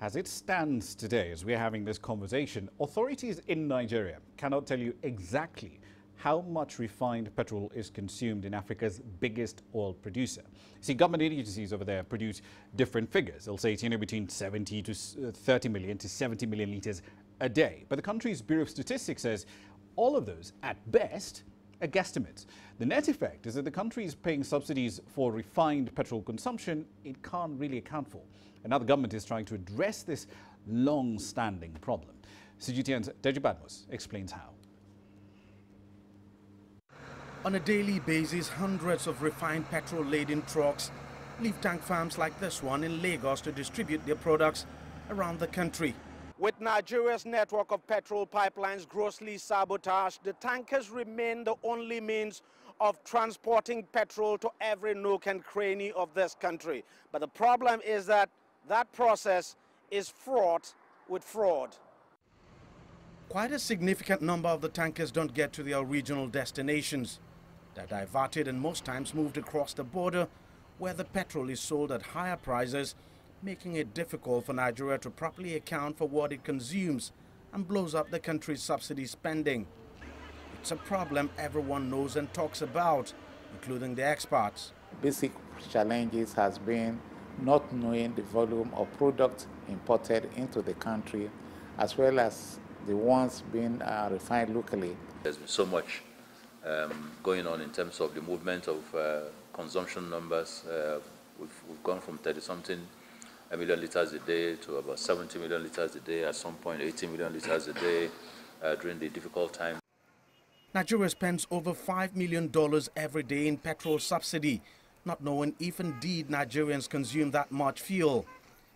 As it stands today, as we're having this conversation, authorities in Nigeria cannot tell you exactly how much refined petrol is consumed in Africa's biggest oil producer. See, government agencies over there produce different figures. They'll say it's between 70 to 30 million to 70 million litres a day. But the country's Bureau of Statistics says all of those, at best, are guesstimates. The net effect is that the country is paying subsidies for refined petrol consumption it can't really account for. And now the government is trying to address this long-standing problem. CGTN's Deji Badmus explains how. On a daily basis, hundreds of refined petrol-laden trucks leave tank farms like this one in Lagos to distribute their products around the country. With Nigeria's network of petrol pipelines grossly sabotaged, the tankers remain the only means of transporting petrol to every nook and cranny of this country. But the problem is that process is fraught with fraud. Quite a significant number of the tankers don't get to their regional destinations. They're diverted and most times moved across the border where the petrol is sold at higher prices, making it difficult for Nigeria to properly account for what it consumes and blows up the country's subsidy spending. It's a problem everyone knows and talks about, including the experts. Basic challenges has been not knowing the volume of products imported into the country, as well as the ones being refined locally. There's been so much going on in terms of the movement of consumption numbers. We've gone from 30-something million litres a day to about 70 million litres a day, at some point 80 million litres a day during the difficult time. Nigeria spends over $5 million every day in petrol subsidy, not knowing if indeed Nigerians consume that much fuel.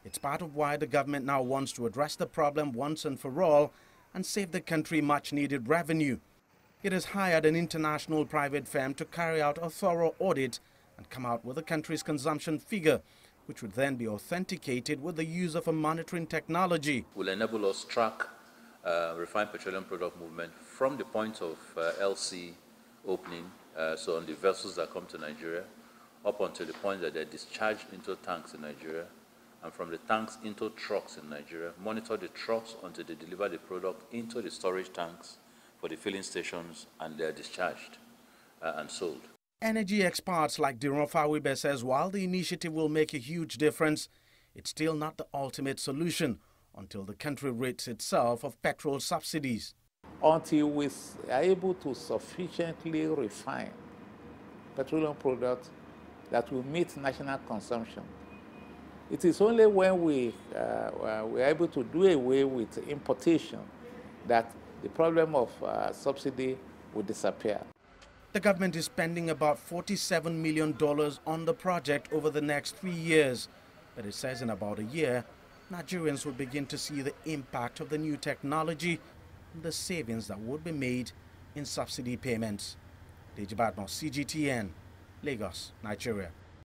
It's part of why the government now wants to address the problem once and for all and save the country much-needed revenue. It has hired an international private firm to carry out a thorough audit and come out with the country's consumption figure, which would then be authenticated with the use of a monitoring technology. Will enable us to track refined petroleum product movement from the point of LC opening, so on the vessels that come to Nigeria, up until the point that they're discharged into tanks in Nigeria, and from the tanks into trucks in Nigeria, monitor the trucks until they deliver the product into the storage tanks for the filling stations, and they're discharged and sold. Energy experts like Diron Fawibe says while the initiative will make a huge difference, it's still not the ultimate solution until the country rids itself of petrol subsidies. Until we are able to sufficiently refine petroleum products that will meet national consumption, it is only when we are able to do away with importation that the problem of subsidy will disappear. The government is spending about $47 million on the project over the next 3 years. But it says in about a year, Nigerians will begin to see the impact of the new technology and the savings that would be made in subsidy payments. Deji, CGTN, Lagos, Nigeria.